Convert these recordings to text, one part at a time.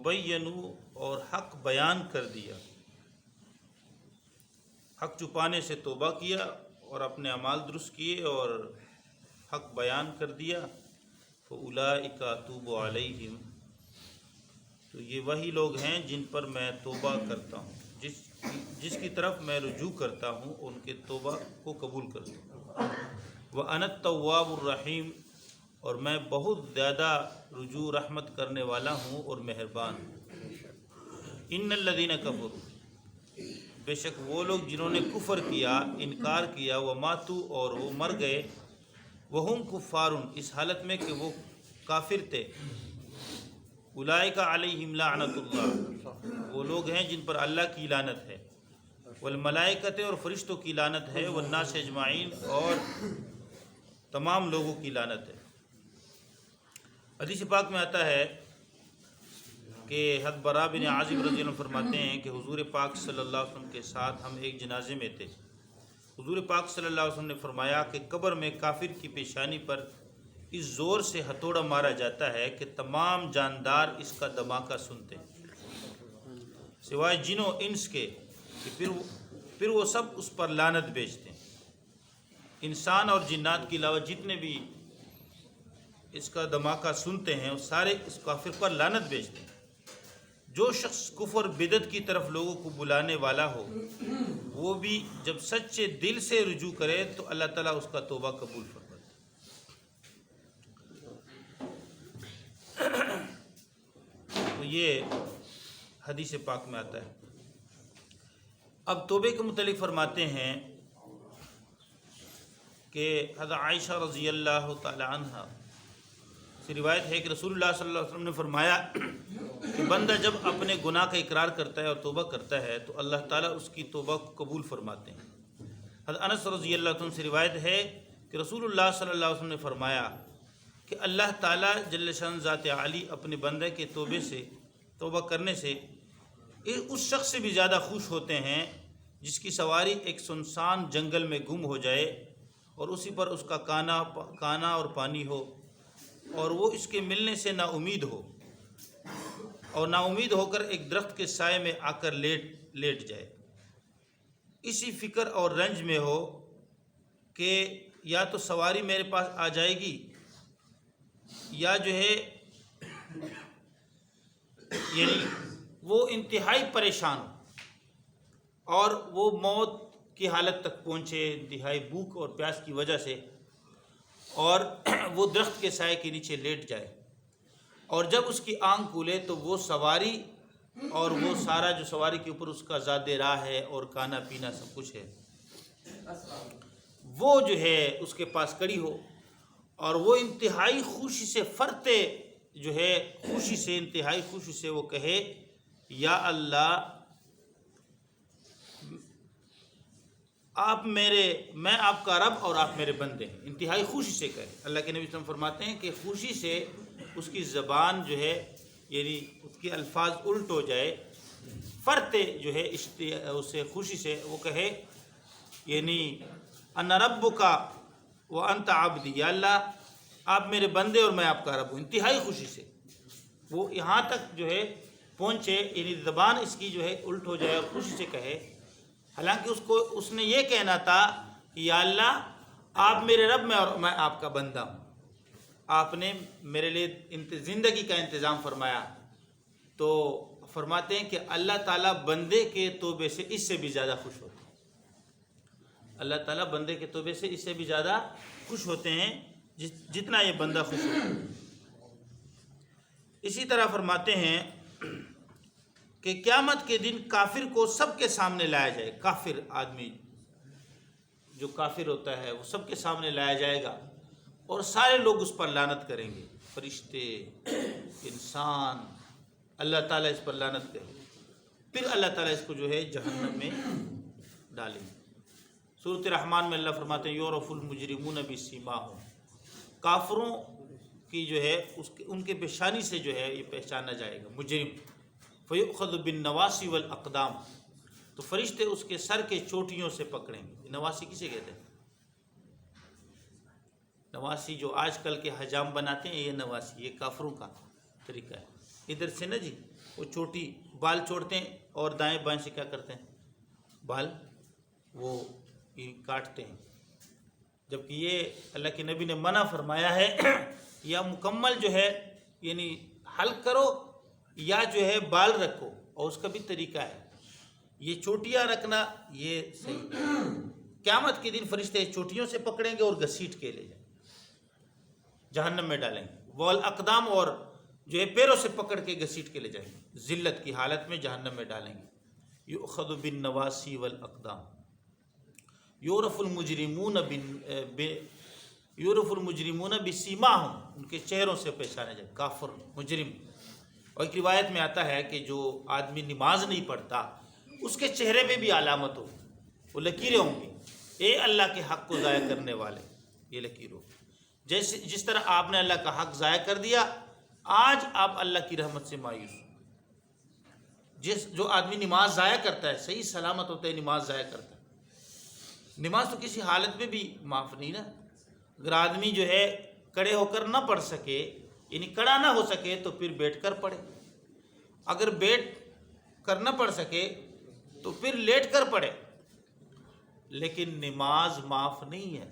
وبینوا اور حق بیان کر دیا، حق چھپانے سے توبہ کیا اور اپنے اعمال درست کیے اور حق بیان کر دیا، فاولئک اتوب علیہم، تو یہ وہی لوگ ہیں جن پر میں توبہ کرتا ہوں، جس کی طرف میں رجوع کرتا ہوں ان کے توبہ کو قبول کرتا ہوں، وَأَنَا التَّوَّابُ الرَّحِيمُ، اور میں بہت زیادہ رجوع رحمت کرنے والا ہوں اور مہربان ہوں۔ ان الذین کفروا، بے شک وہ لوگ جنہوں نے کفر کیا، انکار کیا، وماتوا اور وہ مر گئے، وہم کفار، اس حالت میں کہ وہ کافر تھے، اولئک علیہم لعنۃ اللہ، وہ لوگ ہیں جن پر اللہ کی لعنت ہے، والملائکۃ اور فرشتوں کی لعنت ہے، والناس اجمعین اور تمام لوگوں کی لعنت ہے۔ حدیث پاک میں آتا ہے کہ حضرت براء بن عازب رضی اللہ عنہ فرماتے ہیں کہ حضور پاک صلی اللہ علیہ وسلم کے ساتھ ہم ایک جنازے میں تھے، حضور پاک صلی اللہ علیہ وسلم نے فرمایا کہ قبر میں کافر کی پیشانی پر اس زور سے ہتھوڑا مارا جاتا ہے کہ تمام جاندار اس کا دھماکہ سنتے سوائے جن و انس کے، کہ پھر وہ سب اس پر لعنت بھیجتے ہیں۔ انسان اور جنات کے علاوہ جتنے بھی اس کا دھماکہ سنتے ہیں وہ سارے اس کافر پر لعنت بھیجتے ہیں۔ جو شخص کفر بدعت کی طرف لوگوں کو بلانے والا ہو، وہ بھی جب سچے دل سے رجوع کرے تو اللہ تعالیٰ اس کا توبہ قبول فرماتا ہے۔ تو یہ حدیث پاک میں آتا ہے۔ اب توبے کے متعلق فرماتے ہیں کہ حضرت عائشہ رضی اللہ تعالی عنہ سے روایت ہے کہ رسول اللہ صلی اللہ علیہ وسلم نے فرمایا کہ بندہ جب اپنے گناہ کا اقرار کرتا ہے اور توبہ کرتا ہے تو اللہ تعالیٰ اس کی توبہ کو قبول فرماتے ہیں۔ حضرت انس رضی اللہ عنہ سے روایت ہے کہ رسول اللہ صلی اللہ علیہ وسلم نے فرمایا کہ اللہ تعالیٰ جل شان ذات عالی اپنے بندے کے توبہ کرنے سے اس شخص سے بھی زیادہ خوش ہوتے ہیں جس کی سواری ایک سنسان جنگل میں گم ہو جائے اور اسی پر اس کا کانا اور پانی ہو اور وہ اس کے ملنے سے نا امید ہو اور نا امید ہو کر ایک درخت کے سائے میں آ کر لیٹ جائے، اسی فکر اور رنج میں ہو کہ یا تو سواری میرے پاس آ جائے گی یا جو ہے یعنی وہ انتہائی پریشان ہو اور وہ موت کی حالت تک پہنچے انتہائی بھوک اور پیاس کی وجہ سے، اور وہ درخت کے سائے کے نیچے لیٹ جائے، اور جب اس کی آنکھ کھلے تو وہ سواری اور وہ سارا جو سواری کے اوپر اس کا زاد راہ ہے اور کھانا پینا سب کچھ ہے وہ جو ہے اس کے پاس کڑی ہو، اور وہ انتہائی خوشی سے فرتے جو ہے انتہائی خوشی سے وہ کہے یا اللہ میں آپ کا رب اور آپ میرے بندے ہیں، انتہائی خوشی سے کہے۔ اللہ کے نبی صلی اللہ علیہ وسلم فرماتے ہیں کہ خوشی سے اس کی زبان جو ہے یعنی اس کے الفاظ الٹ ہو جائے، فرتے جو ہے اسے خوشی سے وہ کہے یعنی انا ربک وانت عبدی، یا اللہ آپ میرے بندے اور میں آپ کا رب ہوں، انتہائی خوشی سے وہ یہاں تک جو ہے پہنچے یعنی زبان اس کی جو ہے الٹ ہو جائے اور خوشی سے کہے، حالانکہ اس نے یہ کہنا تھا کہ یا اللہ آپ میرے رب میں اور میں آپ کا بندہ ہوں، آپ نے میرے لیے زندگی کا انتظام فرمایا۔ تو فرماتے ہیں کہ اللہ تعالیٰ بندے کے توبے سے اس سے بھی زیادہ خوش ہوتے ہیں، اللہ تعالیٰ بندے کے توبے سے اس سے بھی زیادہ خوش ہوتے ہیں جتنا یہ بندہ خوش ہوتا ہے۔ اسی طرح فرماتے ہیں کہ قیامت کے دن کافر کو سب کے سامنے لایا جائے، کافر آدمی جو کافر ہوتا ہے وہ سب کے سامنے لایا جائے گا اور سارے لوگ اس پر لعنت کریں گے، فرشتے، انسان، اللہ تعالیٰ اس پر لعنت کرے گا، پھر اللہ تعالیٰ اس کو جو ہے جہنم میں ڈالیں گے۔ سورۃ الرحمن میں اللہ فرماتے ہیں یعرف المجرمون بسیماہم، کافروں کی جو ہے ان کے پیشانی سے جو ہے یہ پہچانا جائے گا مجرم، فیؤخذ بالنواصی والاقدام، تو فرشتے اس کے سر کے چوٹیوں سے پکڑیں گے۔ نواسی کسے کہتے ہیں؟ نواسی جو آج کل کے حجام بناتے ہیں یہ نواسی، یہ کافروں کا طریقہ ہے، ادھر سے نا جی وہ چوٹی بال چھوڑتے ہیں اور دائیں بائیں سے کیا کرتے ہیں بال وہ کاٹتے ہیں، جبکہ یہ اللہ کے نبی نے منع فرمایا ہے یا مکمل جو ہے یعنی حلق کرو یا جو ہے بال رکھو، اور اس کا بھی طریقہ ہے۔ یہ چوٹیاں رکھنا یہ صحیح نہیں۔ قیامت کے دن فرشتے چوٹیوں سے پکڑیں گے اور گھسیٹ کے لے جائیں جہنم میں ڈالیں گے، والاقدام اور جو ہے پیروں سے پکڑ کے گھسیٹ کے لے جائیں گے، ذلت کی حالت میں جہنم میں ڈالیں گے۔ یؤخذ بالنواسی والاقدام یعرف المجرمون بسیماہم، ان کے چہروں سے پہچانے جائے کافر مجرم۔ اور ایک روایت میں آتا ہے کہ جو آدمی نماز نہیں پڑھتا اس کے چہرے پہ بھی علامت ہو، وہ لکیریں ہوں گی، اے اللہ کے حق کو ضائع کرنے والے، یہ لکیر ہو۔ جس طرح آپ نے اللہ کا حق ضائع کر دیا، آج آپ اللہ کی رحمت سے مایوس ہو۔ جو آدمی نماز ضائع کرتا ہے، صحیح سلامت ہوتا ہے نماز ضائع کرتا ہے، نماز تو کسی حالت میں بھی معاف نہیں نا۔ اگر آدمی جو ہے کڑے ہو کر نہ پڑھ سکے، یعنی کڑا نہ ہو سکے تو پھر بیٹھ کر پڑھے، اگر بیٹھ کر نہ پڑھ سکے تو پھر لیٹ کر پڑھے، لیکن نماز معاف نہیں ہے۔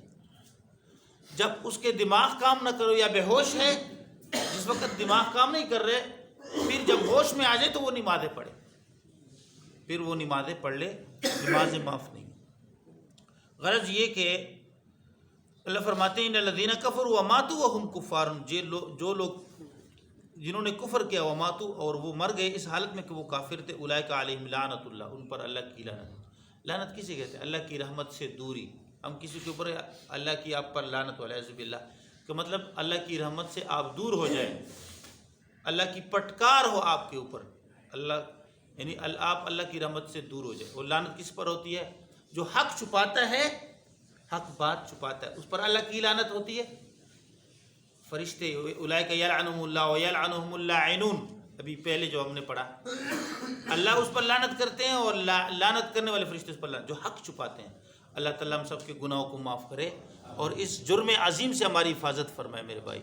جب اس کے دماغ کام نہ کرو یا بے ہوش ہے، جس وقت دماغ کام نہیں کر رہے، پھر جب ہوش میں آ جائے تو وہ نمازیں پڑھے، پھر وہ نمازیں پڑھ لے، نمازیں معاف نہیں۔ غرض یہ کہ اللہ فرماتے ہیں ان الذین کفروا وماتوا وهم کفار، جو لوگ جنہوں نے کفر کیا وماتوا اور وہ مر گئے اس حالت میں کہ وہ کافر تھے، اولئک علیہم لعنت اللہ، ان پر اللہ کی لعنت۔ لعنت کسے کہتے ہیں؟ اللہ کی رحمت سے دوری۔ ہم کسی کے اوپر اللہ کی آپ پر لعنت والعیاذ باللہ کہ مطلب اللہ کی رحمت سے آپ دور ہو جائیں، اللہ کی پٹکار ہو آپ کے اوپر، اللہ یعنی آپ اللہ کی رحمت سے دور ہو جائے۔ اور لعنت کس پر ہوتی ہے؟ جو حق چھپاتا ہے، حق بات چھپاتا ہے، اس پر اللہ کی لعنت ہوتی ہے۔ فرشتے اولئک یلعنہم اللہ ویلعنہم اللاعنون، ابھی پہلے جو ہم نے پڑھا، اللہ اس پر لعنت کرتے ہیں اور لعنت کرنے والے فرشتے اس پر لعنت، جو حق چھپاتے ہیں۔ اللہ تعالیٰ ہم سب کے گناہوں کو معاف کرے اور اس جرم عظیم سے ہماری حفاظت فرمائے۔ میرے بھائی،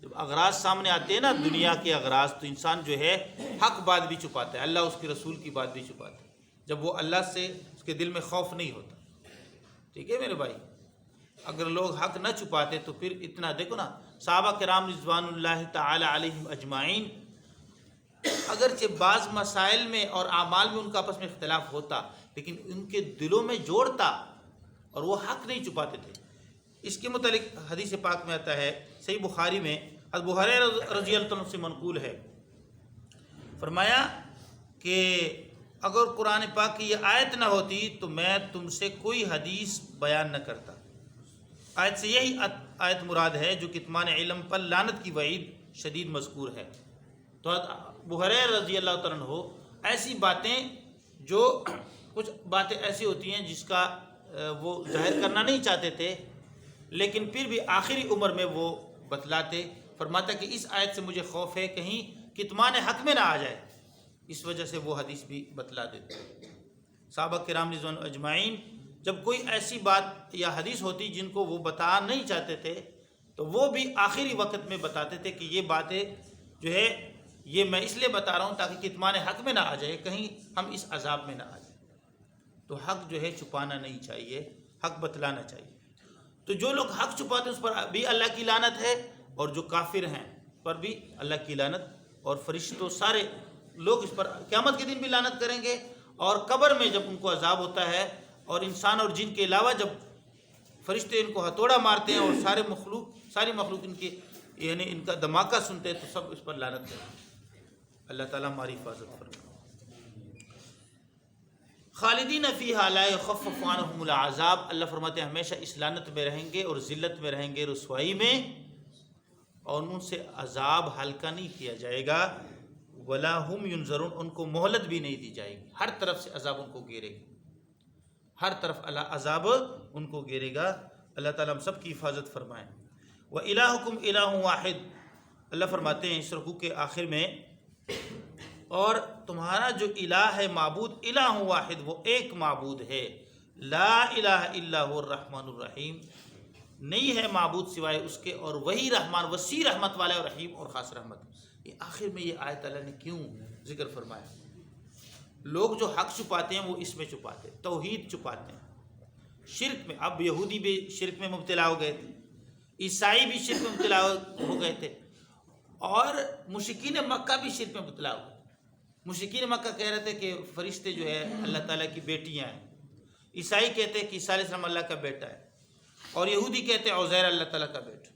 جب اغراض سامنے آتے ہیں نا، دنیا کے اغراض، تو انسان جو ہے حق بات بھی چھپاتا ہے، اللہ اس کے رسول کی بات بھی چھپاتا ہے، جب وہ اللہ سے اس کے دل میں خوف نہیں ہوتا۔ ٹھیک ہے میرے بھائی، اگر لوگ حق نہ چھپاتے تو پھر اتنا دیکھو نا، صحابہ کرام رضوان اللہ تعالی علیہم اجمعین، اگرچہ بعض مسائل میں اور اعمال میں ان کا آپس میں اختلاف ہوتا، لیکن ان کے دلوں میں جوڑتا اور وہ حق نہیں چھپاتے تھے۔ اس کے متعلق حدیث پاک میں آتا ہے، صحیح بخاری میں ابو ہریرہ رضی اللہ عنہ سے منقول ہے، فرمایا کہ اگر قرآن پاک کی یہ آیت نہ ہوتی تو میں تم سے کوئی حدیث بیان نہ کرتا۔ آیت سے یہی آیت مراد ہے جو کتمان علم پر لعنت کی وعید شدید مذکور ہے۔ تو ابو ہریرہ رضی اللہ عنہ ہو ایسی باتیں، جو کچھ باتیں ایسی ہوتی ہیں جس کا وہ ظاہر کرنا نہیں چاہتے تھے، لیکن پھر بھی آخری عمر میں وہ بتلاتے، فرماتا کہ اس آیت سے مجھے خوف ہے کہیں کتمان حق میں نہ آ جائے، اس وجہ سے وہ حدیث بھی بتلا دیتے۔ صحابہ کرام رضوان اجمعین جب کوئی ایسی بات یا حدیث ہوتی جن کو وہ بتا نہیں چاہتے تھے تو وہ بھی آخری وقت میں بتاتے تھے کہ یہ باتیں جو ہے یہ میں اس لیے بتا رہا ہوں تاکہ کتمان حق میں نہ آ جائے، کہیں ہم اس عذاب میں نہ آ جائیں۔ تو حق جو ہے چھپانا نہیں چاہیے، حق بتلانا چاہیے۔ تو جو لوگ حق چھپاتے ہیں اس پر بھی اللہ کی لعنت ہے، اور جو کافر ہیں پر بھی اللہ کی لعنت، اور فرشتوں سارے لوگ اس پر قیامت کے دن بھی لعنت کریں گے، اور قبر میں جب ان کو عذاب ہوتا ہے، اور انسان اور جن کے علاوہ جب فرشتے ان کو ہتھوڑا مارتے ہیں اور ساری مخلوق ان کی یعنی ان کا دھماکہ سنتے ہیں، تو سب اس پر لعنت کرتے ہیں۔ اللہ تعالیٰ ہماری حفاظت فرمائے۔ خالدین فیہا لا یخفف عنہم العذاب، اللہ فرماتے ہیں ہمیشہ اس لعنت میں رہیں گے اور ذلت میں رہیں گے، رسوائی میں، اور ان سے عذاب ہلکا نہیں کیا جائے گا۔ ولا ہم ینظرون، ان کو مہلت بھی نہیں دی جائے گی، ہر طرف سے عذاب ان کو گھیرے گا، ہر طرف اللہ عذاب ان کو گھیرے گا۔ اللہ تعالیٰ ہم سب کی حفاظت فرمائیں۔ وَإِلَٰهُكُمْ إِلَٰهٌ وَاحِدٌ، اللہ فرماتے ہیں اس رکوع کے آخر میں، اور تمہارا جو الہ ہے معبود، الہ واحد، وہ ایک معبود ہے، لا الہ الا هو الرحمن الرحیم، نہیں ہے معبود سوائے اس کے، اور وہی رحمان، وسیع رحمت والا ہے، اور رحیم اور خاص رحمت۔ یہ آخر میں یہ آیت اللہ نے کیوں ذکر فرمایا؟ لوگ جو حق چھپاتے ہیں وہ اس میں چھپاتے ہیں، توحید چھپاتے ہیں، شرک میں. اب یہودی بھی شرک میں مبتلا ہو گئے تھے، عیسائی بھی شرک میں مبتلا ہو گئے تھے، اور مشرکین مکہ بھی شرک میں مبتلا ہو گئے. مشرکین مکہ کہہ رہے تھے کہ فرشتے جو ہے اللہ تعالیٰ کی بیٹیاں ہیں، عیسائی کہتے ہیں کہ عیسیٰ علیہ السلام اللہ کا بیٹا ہے، اور یہودی کہتے ہیں عزیر اللہ تعالیٰ کا بیٹا.